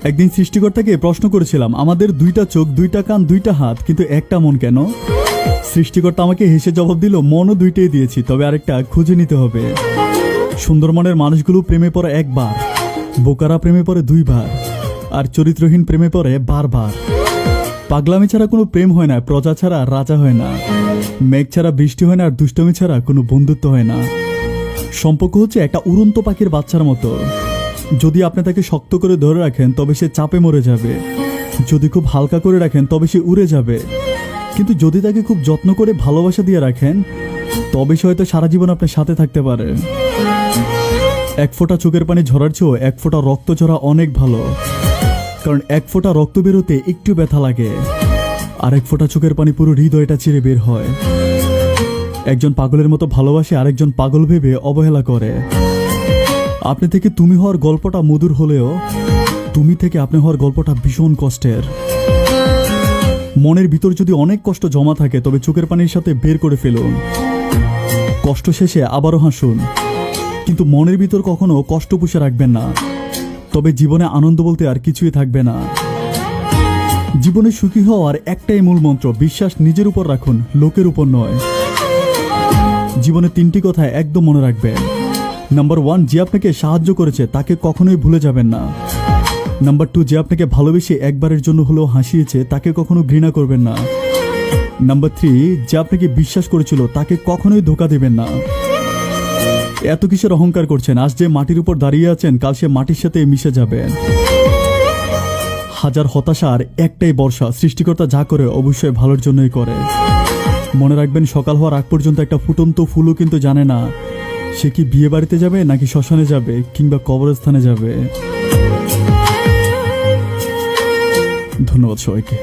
একদিন সৃষ্টিকর্তাকে প্রশ্ন করেছিলাম, আমাদের দুইটা চোখ, দুইটা কান, দুইটা হাত, কিন্তু একটা মন কেন? সৃষ্টিকর্তা আমাকে হেসে জবাব দিল, মনও দুইটাই দিয়েছি, তবে আরেকটা খুঁজে নিতে হবে। সুন্দরবনের মানুষগুলো প্রেমে পড়ে একবার, বোকারা প্রেমে পড়ে দুইবার, আর চরিত্রহীন প্রেমে পড়ে বারবার। পাগলামি ছাড়া কোনো প্রেম হয় না, প্রজা ছাড়া রাজা হয় না, মেঘ ছাড়া বৃষ্টি হয় না, আর দুষ্টমি ছাড়া কোনো বন্ধুত্ব হয় না। সম্পর্ক হচ্ছে একটা উড়ন্ত পাখির বাচ্চার মতো। যদি আপনি তাকে শক্ত করে ধরে রাখেন তবে সে চাপে মরে যাবে, যদি খুব হালকা করে রাখেন তবে সে উড়ে যাবে, কিন্তু যদি তাকে খুব যত্ন করে ভালোবাসা দিয়ে রাখেন তবে সে হয়তো সারা জীবন আপনার সাথে থাকতে পারে। এক ফোঁটা চোখের পানি ঝরার চেয়েও এক ফোঁটা রক্ত ঝরা অনেক ভালো, কারণ এক ফোঁটা রক্ত বেরোতে একটু ব্যথা লাগে, আর এক ফোঁটা চোখের পানি পুরো হৃদয়টা চিরে বের হয়। একজন পাগলের মতো ভালোবাসে, আরেকজন পাগল ভেবে অবহেলা করে। আপনি থেকে তুমি হওয়ার গল্পটা মধুর হলেও তুমি থেকে আপনি হওয়ার গল্পটা ভীষণ কষ্টের। মনের ভিতর যদি অনেক কষ্ট জমা থাকে তবে চোখের পানির সাথে বের করে ফেলুন। কষ্ট শেষে আবারও হাসুন, কিন্তু মনের ভিতর কখনো কষ্ট পুষে রাখবেন না, তবে জীবনে আনন্দ বলতে আর কিছুই থাকবে না। জীবনে সুখী হওয়ার একটাই মূল মন্ত্র, বিশ্বাস নিজের উপর রাখুন, লোকের উপর নয়। জীবনে তিনটি কথা একদম মনে রাখবেন। নাম্বার 1, যে আপনাকে সাহায্য করেছে তাকে কখনোই ভুলে যাবেন না। নাম্বার 2, যে আপনাকে ভালোবেসে একবারের জন্য হলেও হাসিয়েছে তাকে কখনো ঘৃণা করবেন না। নাম্বার 3, যে আপনাকে বিশ্বাস করেছিল তাকে কখনোই ধোঁকা দেবেন না। এত কিসের অহংকার করছেন? আজ যে মাটির উপর দাঁড়িয়ে আছেন কাল সে মাটির সাথে মিশে যাবেন। হাজার হতাশার একটাই বর্ষা, সৃষ্টিকর্তা যা করে অবশ্যই ভালোর জন্যই করে। মনে রাখবেন, সকাল হওয়ার আগ পর্যন্ত একটা ফুটন্ত ফুলও কিন্তু জানে না সে কি বিয়ে বাড়িতে যাবে নাকি শ্মশানে যাবে কিংবা কবরস্থানে যাবে। ধন্যবাদ সবাইকে।